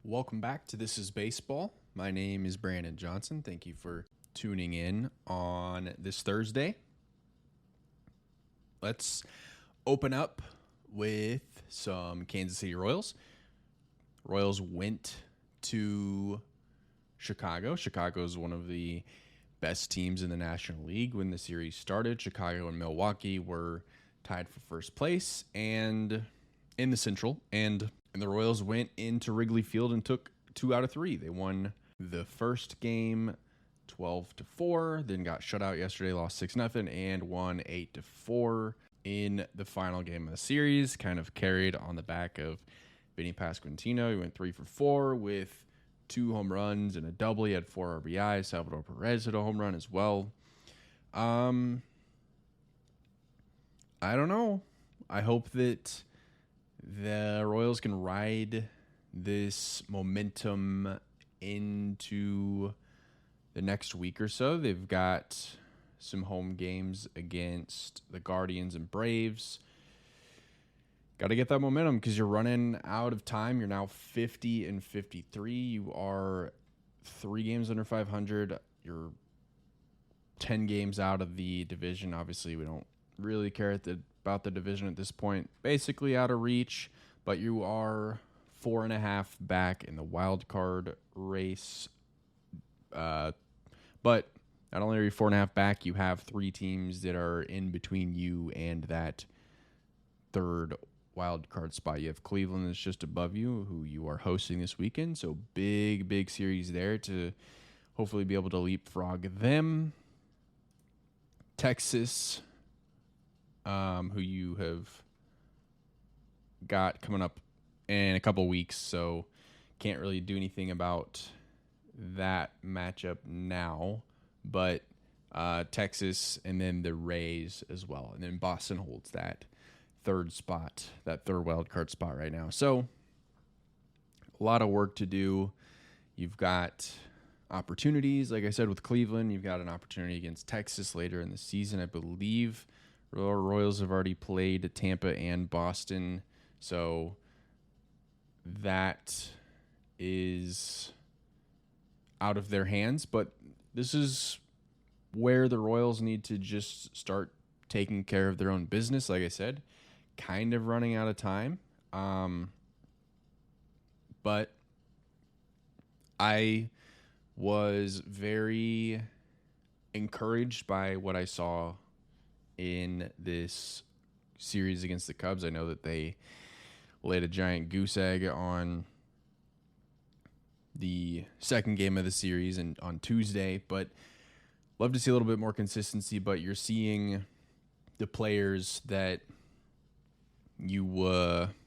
Welcome back to This is Baseball. My name is Brandon Johnson. Thank you for tuning in on this Thursday. Let's open up with some Kansas City Royals. Royals went to Chicago. Chicago is one of the best teams in the National League when the series started. Chicago and Milwaukee were tied for first place and in the Central, and the Royals went into Wrigley Field and took 2 out of 3. They won the first game 12-4, then got shut out yesterday, lost 6-0, and won 8-4 in the final game of the series. Kind of carried on the back of Vinny Pasquantino. He went 3 for 4 with 2 home runs and a double. He had 4 RBIs. Salvador Perez hit a home run as well. I don't know. I hope that the Royals can ride this momentum into the next week or so. They've got some home games against the Guardians and Braves. Got to get that momentum because you're running out of time. You're now 50-53. You are 3 games under 500. You're 10 games out of the division. Obviously, we don't really care about the division at this point. Basically out of reach, but you are 4.5 back in the wild card race. But not only are you 4.5 back, you have 3 teams that are in between you and that third wild card spot. You have Cleveland that's just above you, who you are hosting this weekend. So big series there to hopefully be able to leapfrog them. Texas, who you have got coming up in a couple weeks, so can't really do anything about that matchup now. But Texas and then the Rays as well. And then Boston holds that third wild card spot right now. So a lot of work to do. You've got opportunities, like I said, with Cleveland. You've got an opportunity against Texas later in the season. I believe Royals have already played Tampa and Boston, so that is out of their hands. But this is where the Royals need to just start taking care of their own business. Like I said, kind of running out of time. But I was very encouraged by what I saw in this series against the Cubs. I know that they laid a giant goose egg on the second game of the series and on Tuesday, but love to see a little bit more consistency. But you're seeing the players that you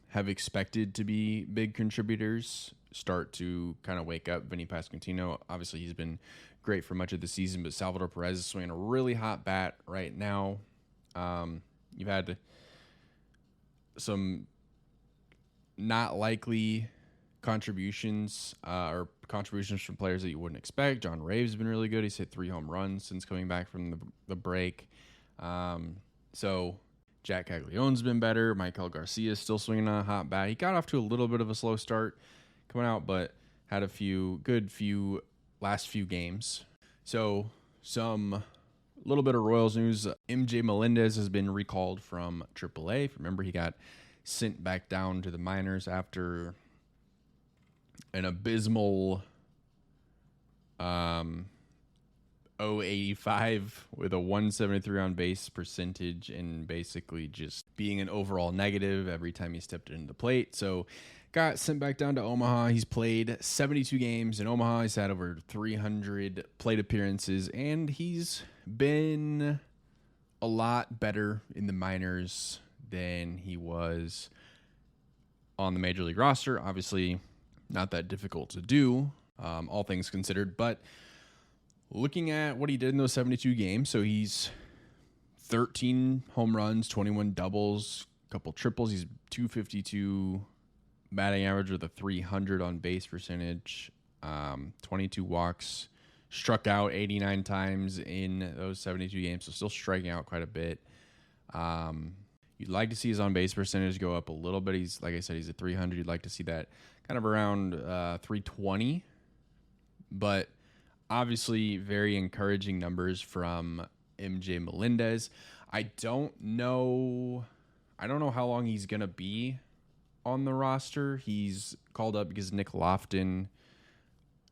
have expected to be big contributors start to kind of wake up. Vinny Pasquantino, obviously he's been great for much of the season, but Salvador Perez is swinging a really hot bat right now. You've had some not likely contributions from players that you wouldn't expect. John Rave's been really good. He's hit 3 home runs since coming back from the break. So Jack Caglianone's been better. Michael Garcia is still swinging a hot bat. He got off to a little bit of a slow start coming out, but had a last few games. So some little bit of Royals news. MJ Melendez has been recalled from AAA. Remember, he got sent back down to the minors after an abysmal 085 with a 173 on base percentage and basically just being an overall negative every time he stepped into the plate. So got sent back down to Omaha. He's played 72 games in Omaha. He's had over 300 plate appearances, and he's been a lot better in the minors than he was on the major league roster. Obviously, not that difficult to do, all things considered. But looking at what he did in those 72 games, so he's 13 home runs, 21 doubles, a couple triples. He's 252 batting average with a 300 on base percentage, 22 walks, struck out 89 times in those 72 games, so still striking out quite a bit. You'd like to see his on base percentage go up a little bit. He's, like I said, he's at 300. You'd like to see that kind of around 320, but obviously very encouraging numbers from MJ Melendez. I don't know how long he's going to be on the roster. He's called up because Nick Lofton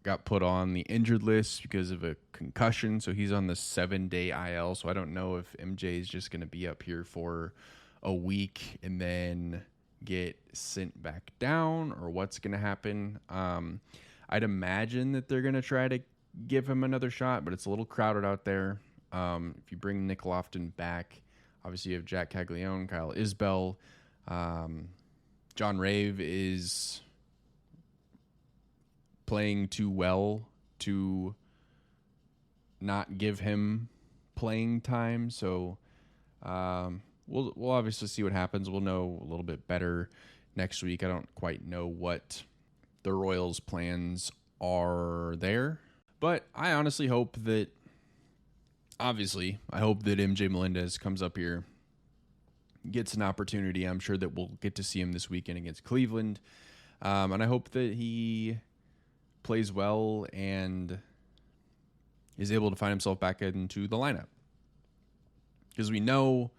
got put on the injured list because of a concussion, so he's on the 7-day IL. So I don't know if MJ is just going to be up here for a week and then get sent back down, or what's going to happen. I'd imagine that they're going to try to give him another shot, but it's a little crowded out there. If you bring Nick Lofton back, obviously you have Jack Caglione, Kyle Isbell. John Rave is playing too well to not give him playing time. So we'll obviously see what happens. We'll know a little bit better next week. I don't quite know what the Royals' plans are there, but I honestly hope that MJ Melendez comes up here, gets an opportunity. I'm sure that we'll get to see him this weekend against Cleveland. And I hope that he plays well and is able to find himself back into the lineup. Because we know,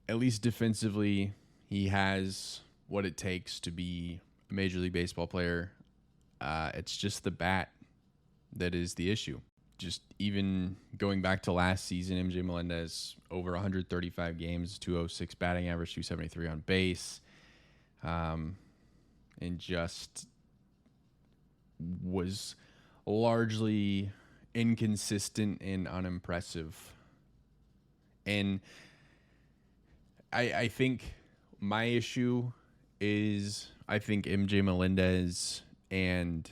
at least defensively, he has what it takes to be a Major League Baseball player. It's just the bat that is the issue. Just even going back to last season, MJ Melendez, over 135 games, 206 batting average, 273 on base, and just was largely inconsistent and unimpressive. And I think my issue is, I think MJ Melendez and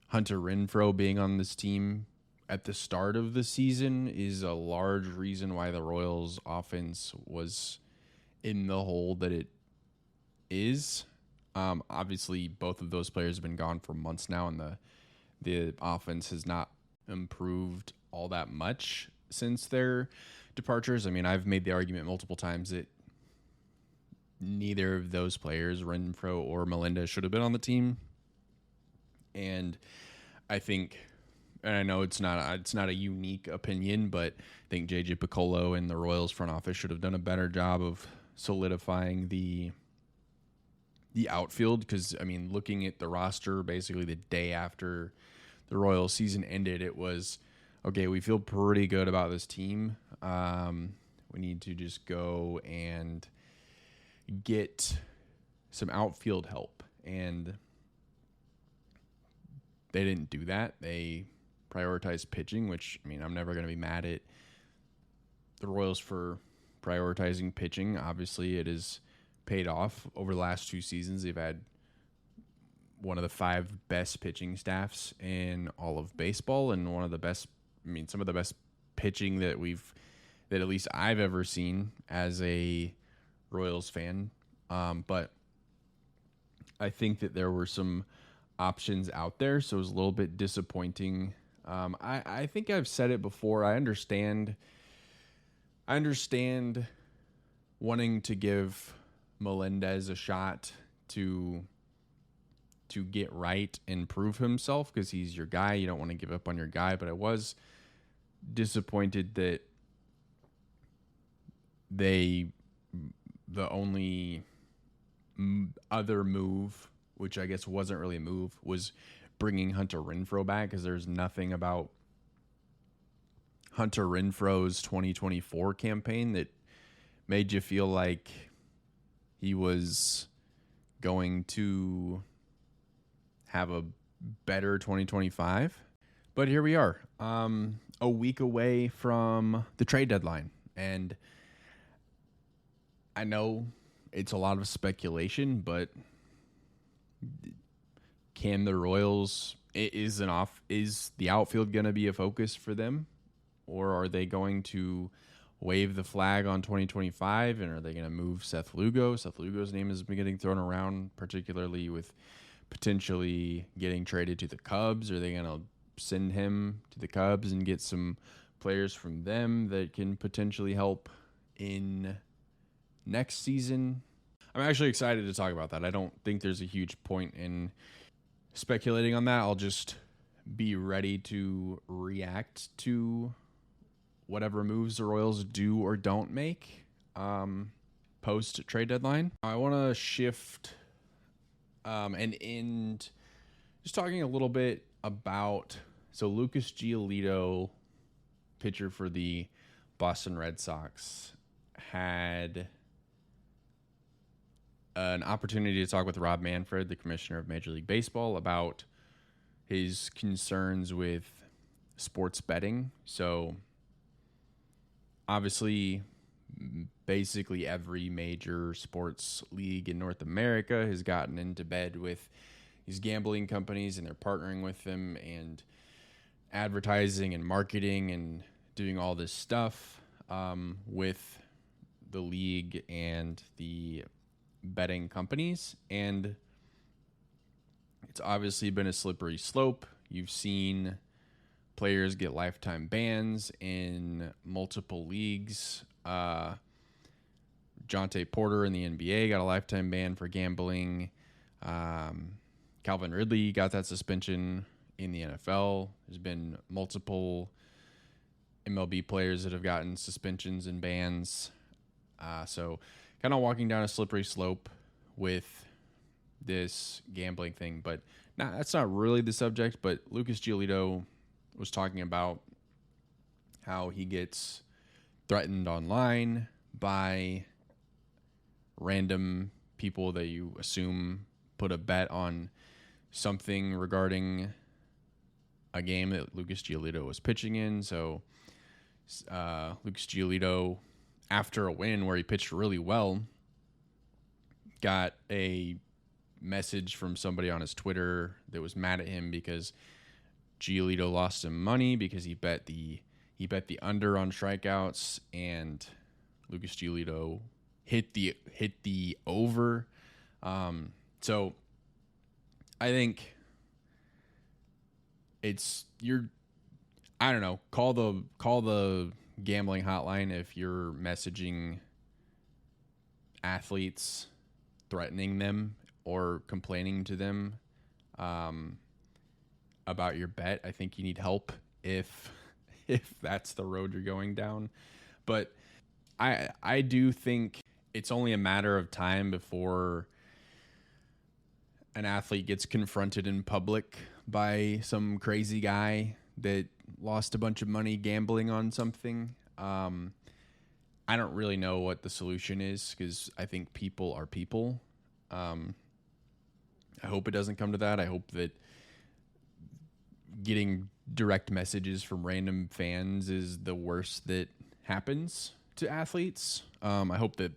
Hunter Renfroe being on this team at the start of the season is a large reason why the Royals offense was in the hole that it is. Obviously, both of those players have been gone for months now, and the offense has not improved all that much since their departures. I mean, I've made the argument multiple times that neither of those players, Renfroe or Melendez, should have been on the team. And I think, and I know it's not a unique opinion, but I think JJ Piccolo and the Royals front office should have done a better job of solidifying the outfield. Because, I mean, looking at the roster basically the day after the Royals season ended, it was, okay, we feel pretty good about this team. We need to just go and get some outfield help. And they didn't do that. They prioritized pitching, which, I mean, I'm never going to be mad at the Royals for prioritizing pitching. Obviously, it has paid off over the last 2 seasons. They've had one of the 5 best pitching staffs in all of baseball, and one of the best, I mean, some of the best pitching that at least I've ever seen as a Royals fan. But I think that there were some options out there, so it was a little bit disappointing. I think I've said it before. I understand wanting to give Melendez a shot to get right and prove himself, because he's your guy. You don't want to give up on your guy, but I was disappointed that the only other move, which I guess wasn't really a move, was bringing Hunter Renfroe back, because there's nothing about Hunter Renfroe's 2024 campaign that made you feel like he was going to have a better 2025. But here we are, a week away from the trade deadline. And I know it's a lot of speculation, but can the Royals, is the outfield going to be a focus for them? Or are they going to wave the flag on 2025, and are they going to move Seth Lugo? Seth Lugo's name has been getting thrown around, particularly with potentially getting traded to the Cubs. Are they going to send him to the Cubs and get some players from them that can potentially help in next season? I'm actually excited to talk about that. I don't think there's a huge point in speculating on that. I'll just be ready to react to whatever moves the Royals do or don't make post trade deadline. I want to shift and end just talking a little bit about Lucas Giolito, pitcher for the Boston Red Sox, had an opportunity to talk with Rob Manfred, the commissioner of Major League Baseball, about his concerns with sports betting. So obviously, basically every major sports league in North America has gotten into bed with these gambling companies, and they're partnering with them and advertising and marketing and doing all this stuff with the league and the betting companies. And it's obviously been a slippery slope. You've seen players get lifetime bans in multiple leagues. Jonte Porter in the NBA got a lifetime ban for gambling. Calvin Ridley got that suspension in the NFL. There's been multiple MLB players that have gotten suspensions and bans. So kind of walking down a slippery slope with this gambling thing. But that's not really the subject. But Lucas Giolito was talking about how he gets threatened online by random people that you assume put a bet on something regarding a game that Lucas Giolito was pitching in. So Lucas Giolito, after a win where he pitched really well, got a message from somebody on his Twitter that was mad at him because Giolito lost some money because he bet the under on strikeouts, and Lucas Giolito hit the over. So I think I don't know, call the gambling hotline if you're messaging athletes, threatening them or complaining to them about your bet. I think you need help if that's the road you're going down. But I do think it's only a matter of time before an athlete gets confronted in public by some crazy guy that lost a bunch of money gambling on something. I don't really know what the solution is, because I think people are people. I hope it doesn't come to that. I hope that getting direct messages from random fans is the worst that happens to athletes. I hope that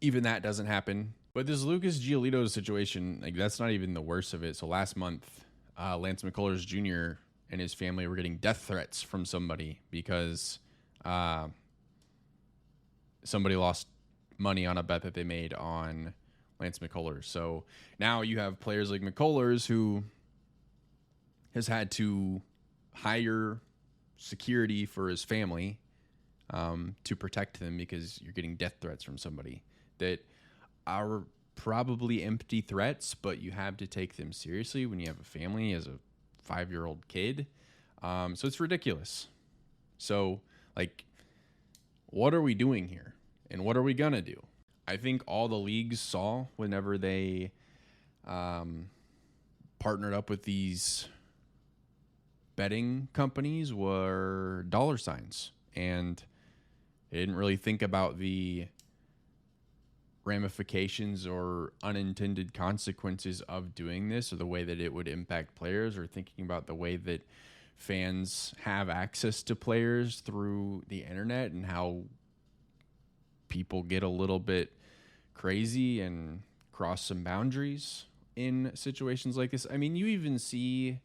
even that doesn't happen. But this Lucas Giolito situation, like, that's not even the worst of it. So last month, Lance McCullers Jr. and his family were getting death threats from somebody because somebody lost money on a bet that they made on Lance McCullers. So now you have players like McCullers, who has had to hire security for his family to protect them because you're getting death threats from somebody that are probably empty threats, but you have to take them seriously when you have a family as a 5-year-old kid. So it's ridiculous. So, like, what are we doing here? And what are we going to do? I think all the leagues saw whenever they partnered up with these betting companies were dollar signs. And they didn't really think about the ramifications or unintended consequences of doing this, or the way that it would impact players, or thinking about the way that fans have access to players through the internet and how people get a little bit crazy and cross some boundaries in situations like this. I mean, you even see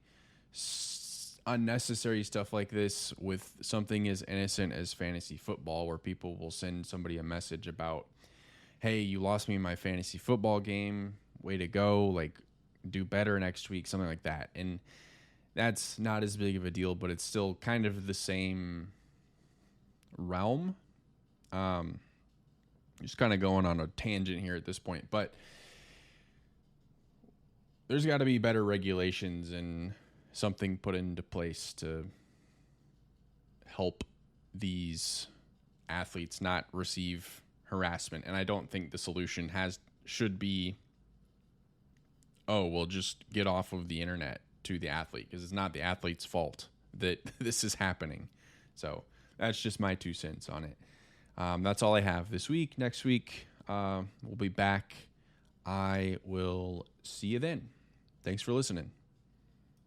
unnecessary stuff like this with something as innocent as fantasy football, where people will send somebody a message about, hey, you lost me in my fantasy football game. Way to go. Like, do better next week, something like that. And that's not as big of a deal, but it's still kind of the same realm. just kind of going on a tangent here at this point, but there's got to be better regulations and something put into place to help these athletes not receive harassment. And I don't think the solution should be, oh, well, just get off of the internet to the athlete, because it's not the athlete's fault that this is happening. So that's just my 2 cents on it. That's all I have this week. Next week, we'll be back. I will see you then. Thanks for listening.